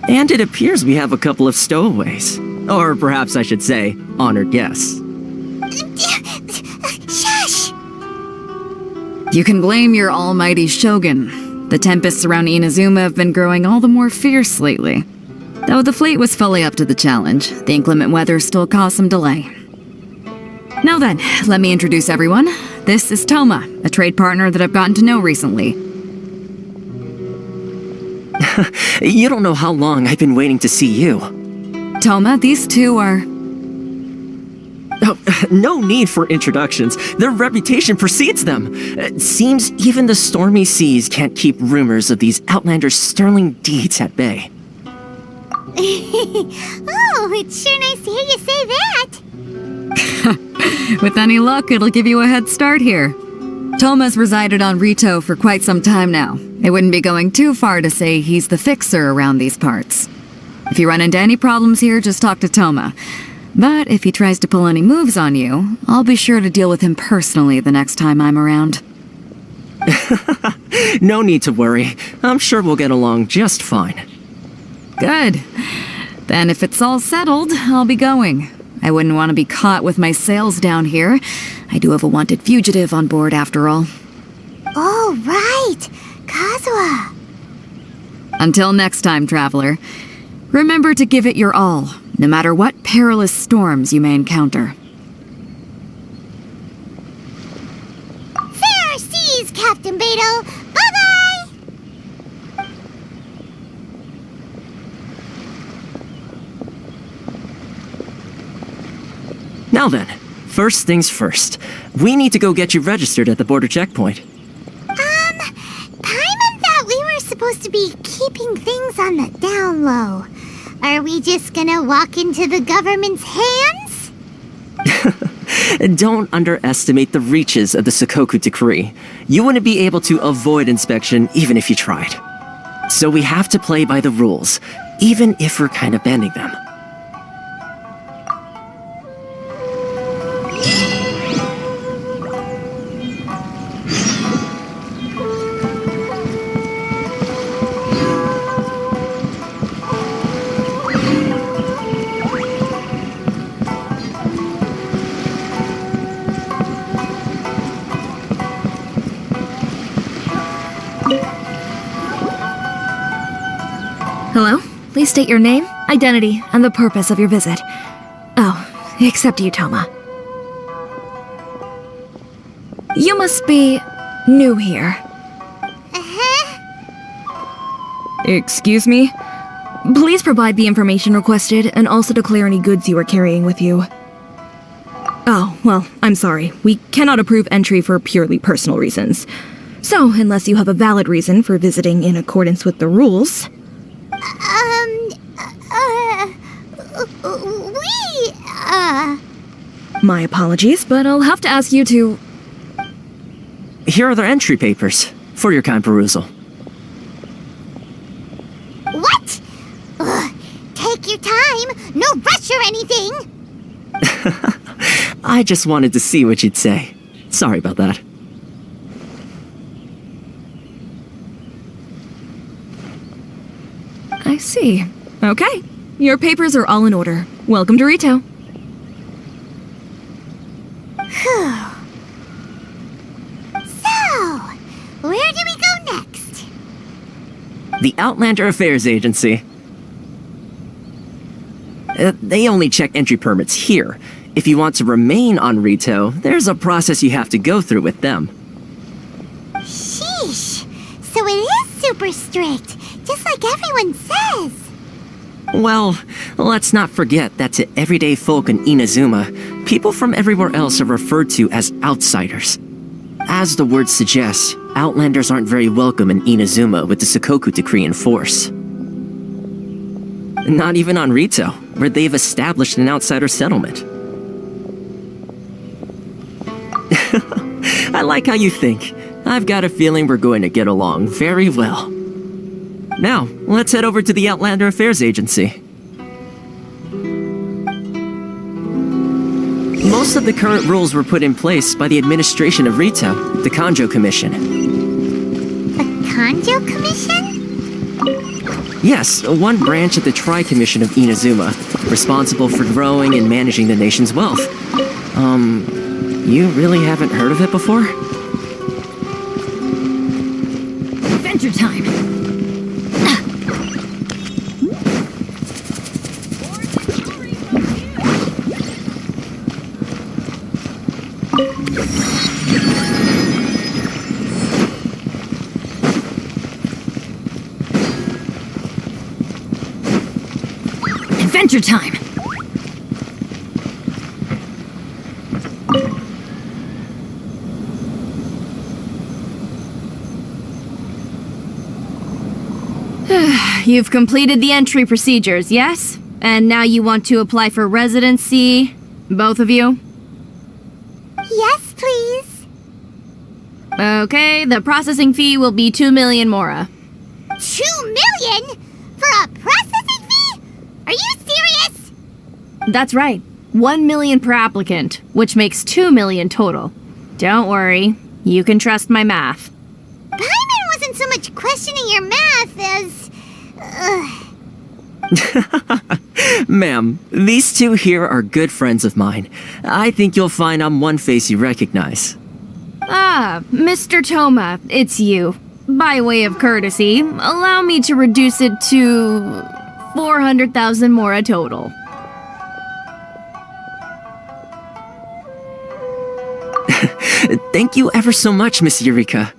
And it appears we have a couple of stowaways. Or perhaps I should say, honored guests. Shush! You can blame your almighty shogun. The tempests around Inazuma have been growing all the more fierce lately. Though the fleet was fully up to the challenge, the inclement weather still caused some delay. Now then, let me introduce everyone. This is Toma, a trade partner that I've gotten to know recently. You don't know how long I've been waiting to see you. Toma, these two are... Oh, no need for introductions. Their reputation precedes them. Seems even the stormy seas can't keep rumors of these outlanders' sterling deeds at bay. Oh, it's sure nice to hear you say that. With any luck, it'll give you a head start here. Toma's resided on Rito for quite some time now. It wouldn't be going too far to say he's the fixer around these parts. If you run into any problems here, just talk to Toma. But if he tries to pull any moves on you, I'll be sure to deal with him personally the next time I'm around. No need to worry. I'm sure we'll get along just fine. Good. Then if it's all settled, I'll be going. I wouldn't want to be caught with my sails down here. I do have a wanted fugitive on board after all. Oh, right. Kazuha. Until next time, traveler. Remember to give it your all, no matter what perilous storms you may encounter. Fair seas, Captain Beto. Bye-bye! Now then, first things first. We need to go get you registered at the border checkpoint. Paimon thought we were supposed to be keeping things on the down low. Are we just gonna walk into the government's hands? Don't underestimate the reaches of the Sakoku Decree. You wouldn't be able to avoid inspection even if you tried. So we have to play by the rules, even if we're kind of bending them. Hello? Please state your name, identity, and the purpose of your visit. Oh, except you, Toma. You must be new here. Excuse me? Please provide the information requested and also declare any goods you are carrying with you. Oh, well, I'm sorry. We cannot approve entry for purely personal reasons. So, unless you have a valid reason for visiting in accordance with the rules... My apologies, but I'll have to ask you to... Here are the entry papers, for your kind perusal. What? Take your time. No rush or anything. I just wanted to see what you'd say. Sorry about that. I see. Okay. Your papers are all in order. Welcome to Rito. So, where do we go next? The Outlander Affairs Agency. They only check entry permits here. If you want to remain on Rito, there's a process you have to go through with them. Sheesh. So it is super strict, just like everyone says. Well, let's not forget that to everyday folk in Inazuma, people from everywhere else are referred to as outsiders. As the word suggests, Outlanders aren't very welcome in Inazuma with the Sakoku Decree in force. Not even on Rito, where they've established an outsider settlement. I like how you think. I've got a feeling we're going to get along very well. Now, let's head over to the Outlander Affairs Agency. Most of the current rules were put in place by the administration of Rito, the Kanjo Commission. Hanjo Commission? Yes, one branch of the Tri-Commission of Inazuma, responsible for growing and managing the nation's wealth. You really haven't heard of it before? Adventure time! Adventure time! You've completed the entry procedures, yes? And now you want to apply for residency? Both of you? Yes, please. Okay, the processing fee will be 2 million mora. 2 million? For a processing fee? Are you serious? That's right. 1 million per applicant, which makes 2 million total. Don't worry, you can trust my math. Paimon wasn't so much questioning your math as... Ma'am, these two here are good friends of mine. I think you'll find I'm one face you recognize. Ah, Mr. Toma, it's you. By way of courtesy, allow me to reduce it to 400,000 mora total. Thank you ever so much, Miss Eureka.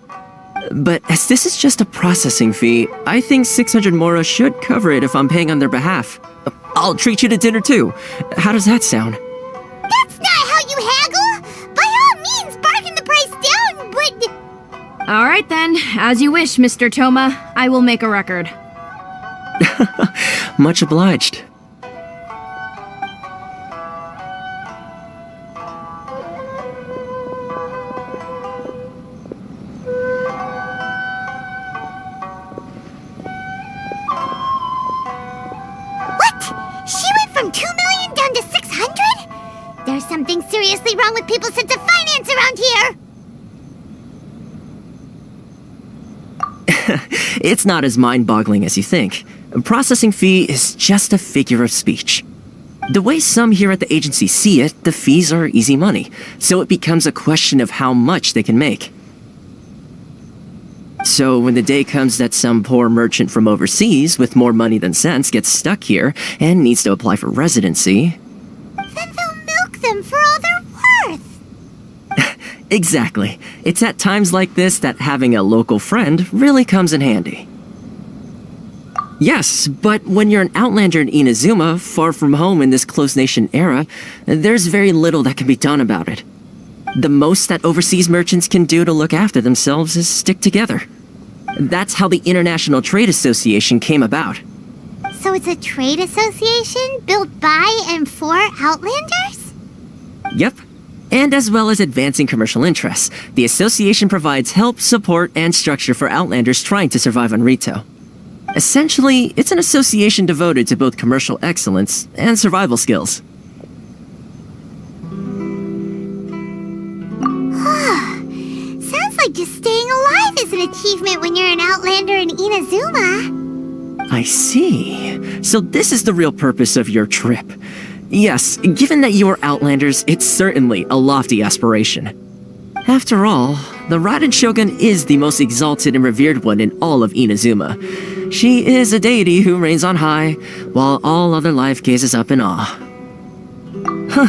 But as this is just a processing fee, I think 600 mora should cover it if I'm paying on their behalf. I'll treat you to dinner too. How does that sound? That's not how you haggle! By all means, bargain the price down, but... Alright then, as you wish, Mr. Toma. I will make a record. Much obliged. She went from 2 million down to 600? There's something seriously wrong with people's sense of finance around here! It's not as mind-boggling as you think. A processing fee is just a figure of speech. The way some here at the agency see it, the fees are easy money, so it becomes a question of how much they can make. So when the day comes that some poor merchant from overseas with more money than sense gets stuck here and needs to apply for residency... Then they'll milk them for all they're worth! Exactly. It's at times like this that having a local friend really comes in handy. Yes, but when you're an outlander in Inazuma, far from home in this close nation era, there's very little that can be done about it. The most that overseas merchants can do to look after themselves is stick together. That's how the International Trade Association came about. So it's a trade association built by and for Outlanders? Yep. And as well as advancing commercial interests, the association provides help, support, and structure for Outlanders trying to survive on Rito. Essentially, it's an association devoted to both commercial excellence and survival skills. Sounds like just staying alive is an achievement when you're an Outlander in Inazuma. I see. So this is the real purpose of your trip. Yes, given that you are Outlanders, it's certainly a lofty aspiration. After all, the Raiden Shogun is the most exalted and revered one in all of Inazuma. She is a deity who reigns on high, while all other life gazes up in awe. Huh.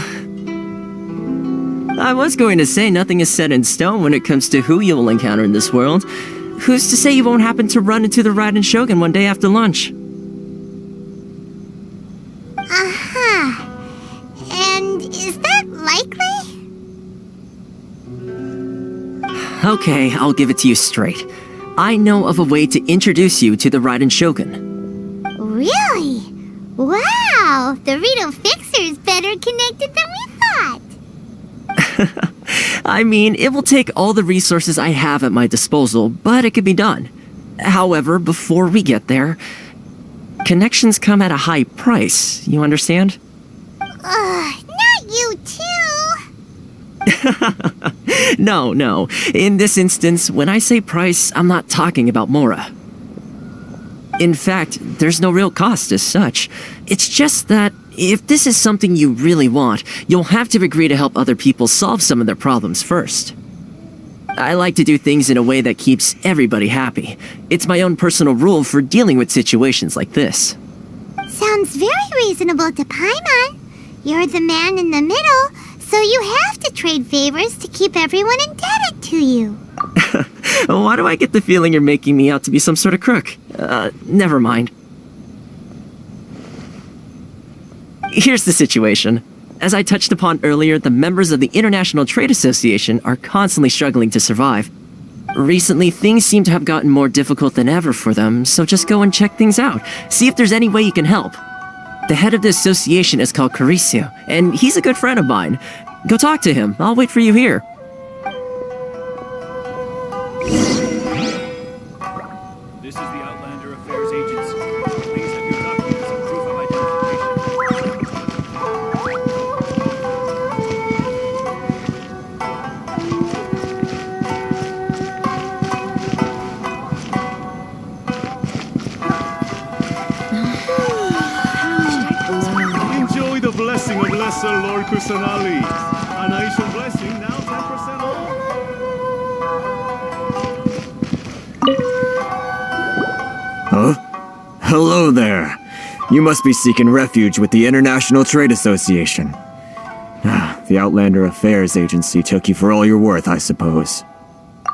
I was going to say nothing is set in stone when it comes to who you will encounter in this world. Who's to say you won't happen to run into the Raiden Shogun one day after lunch? Uh-huh. And is that likely? Okay, I'll give it to you straight. I know of a way to introduce you to the Raiden Shogun. Really? Wow! The Rito Fixer's better connected than we thought! I mean, it will take all the resources I have at my disposal, but it can be done. However, before we get there, connections come at a high price, you understand? Not you too! No. In this instance, when I say price, I'm not talking about Mora. In fact, there's no real cost as such. It's just that if this is something you really want, you'll have to agree to help other people solve some of their problems first. I like to do things in a way that keeps everybody happy. It's my own personal rule for dealing with situations like this. Sounds very reasonable to Paimon. You're the man in the middle, so you have to trade favors to keep everyone indebted to you. Why do I get the feeling you're making me out to be some sort of crook? Never mind. Here's the situation. As I touched upon earlier, the members of the International Trade Association are constantly struggling to survive. Recently, things seem to have gotten more difficult than ever for them, so just go and check things out. See if there's any way you can help. The head of the association is called Caricio, and he's a good friend of mine. Go talk to him. I'll wait for you here. This is the Outlander Affairs Agency. Please have your documents and proof of identification. Enjoy the blessing of Lesser Lord Kusanali. An Aishan blessing now 10% off. Huh? Hello there. You must be seeking refuge with the International Trade Association. The Outlander Affairs Agency took you for all you're worth, I suppose.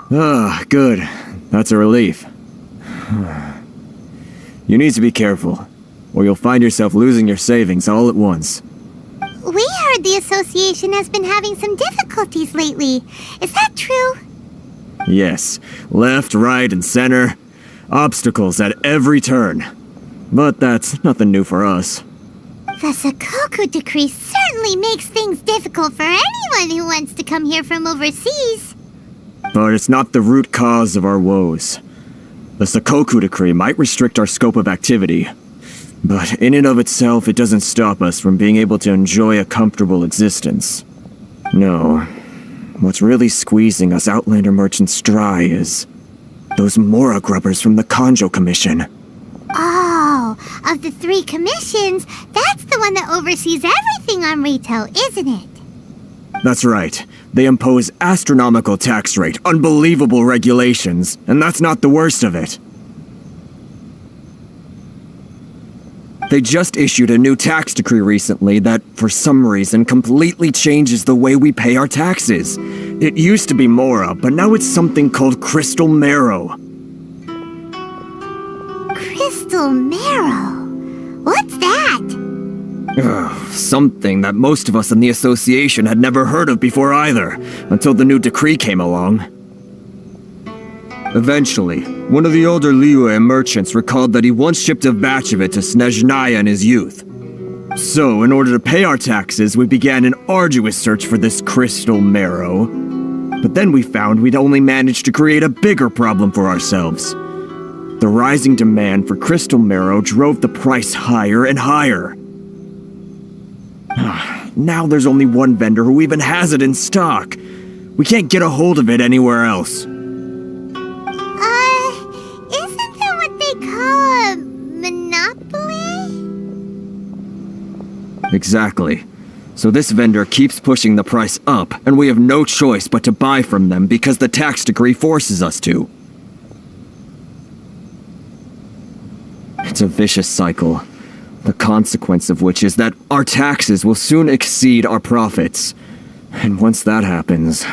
Good. That's a relief. You need to be careful, or you'll find yourself losing your savings all at once. We heard the association has been having some difficulties lately. Is that true? Yes. Left, right, and center. Obstacles at every turn. But that's nothing new for us. The Sakoku decree certainly makes things difficult for anyone who wants to come here from overseas. But it's not the root cause of our woes. The Sakoku decree might restrict our scope of activity, but in and of itself, it doesn't stop us from being able to enjoy a comfortable existence. No. What's really squeezing us Outlander merchants dry is those Mora grubbers from the Kanjo Commission. Oh, of the 3 commissions, that's the one that oversees everything on retail, isn't it? That's right. They impose astronomical tax rate, unbelievable regulations, and that's not the worst of it. They just issued a new tax decree recently that, for some reason, completely changes the way we pay our taxes. It used to be Mora, but now it's something called Crystal Marrow. Crystal Marrow? What's that? Something that most of us in the association had never heard of before either, until the new decree came along. Eventually, one of the older Liyue merchants recalled that he once shipped a batch of it to Snezhnaya in his youth. So, in order to pay our taxes, we began an arduous search for this Crystal Marrow. But then we found we'd only managed to create a bigger problem for ourselves. The rising demand for Crystal Marrow drove the price higher and higher. Now there's only one vendor who even has it in stock. We can't get a hold of it anywhere else. Isn't that what they call a monopoly? Exactly. So this vendor keeps pushing the price up, and we have no choice but to buy from them because the tax decree forces us to. It's a vicious cycle. The consequence of which is that our taxes will soon exceed our profits. And once that happens...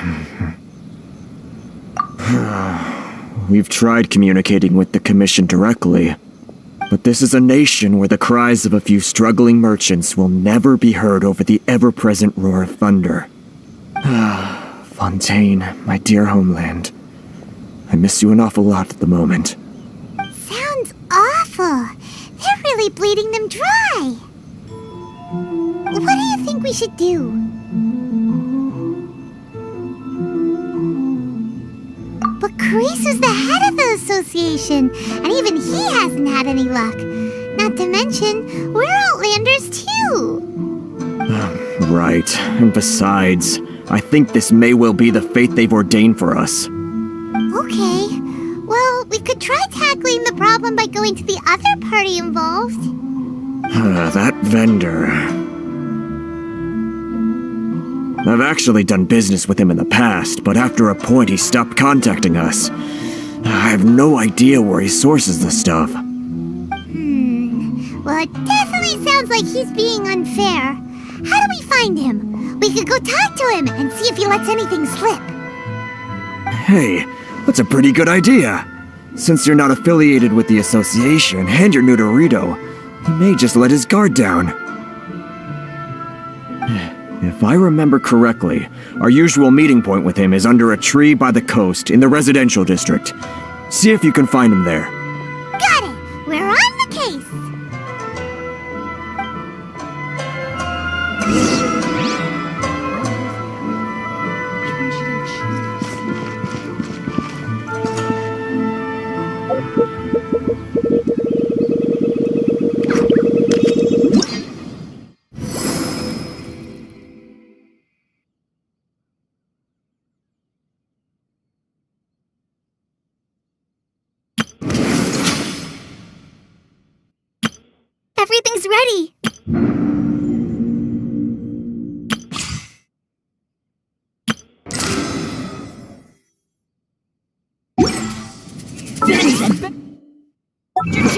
We've tried communicating with the Commission directly, but this is a nation where the cries of a few struggling merchants will never be heard over the ever-present roar of thunder. Fontaine, my dear homeland. I miss you an awful lot at the moment. Sounds awful. They're really bleeding them dry. What do you think we should do? But Cariso's the head of the association, and even he hasn't had any luck. Not to mention, we're Outlanders too. Right, and besides, I think this may well be the fate they've ordained for us. Okay. Well, we could try tackling the problem by going to the other party involved. That vendor. I've actually done business with him in the past, but after a point he stopped contacting us. I have no idea where he sources the stuff. Well, it definitely sounds like he's being unfair. How do we find him? We could go talk to him and see if he lets anything slip. Hey, that's a pretty good idea. Since you're not affiliated with the association and you're new to Rito, he may just let his guard down. If I remember correctly, our usual meeting point with him is under a tree by the coast in the residential district. See if you can find him there. Got it! We're on the case! Everything's ready. Your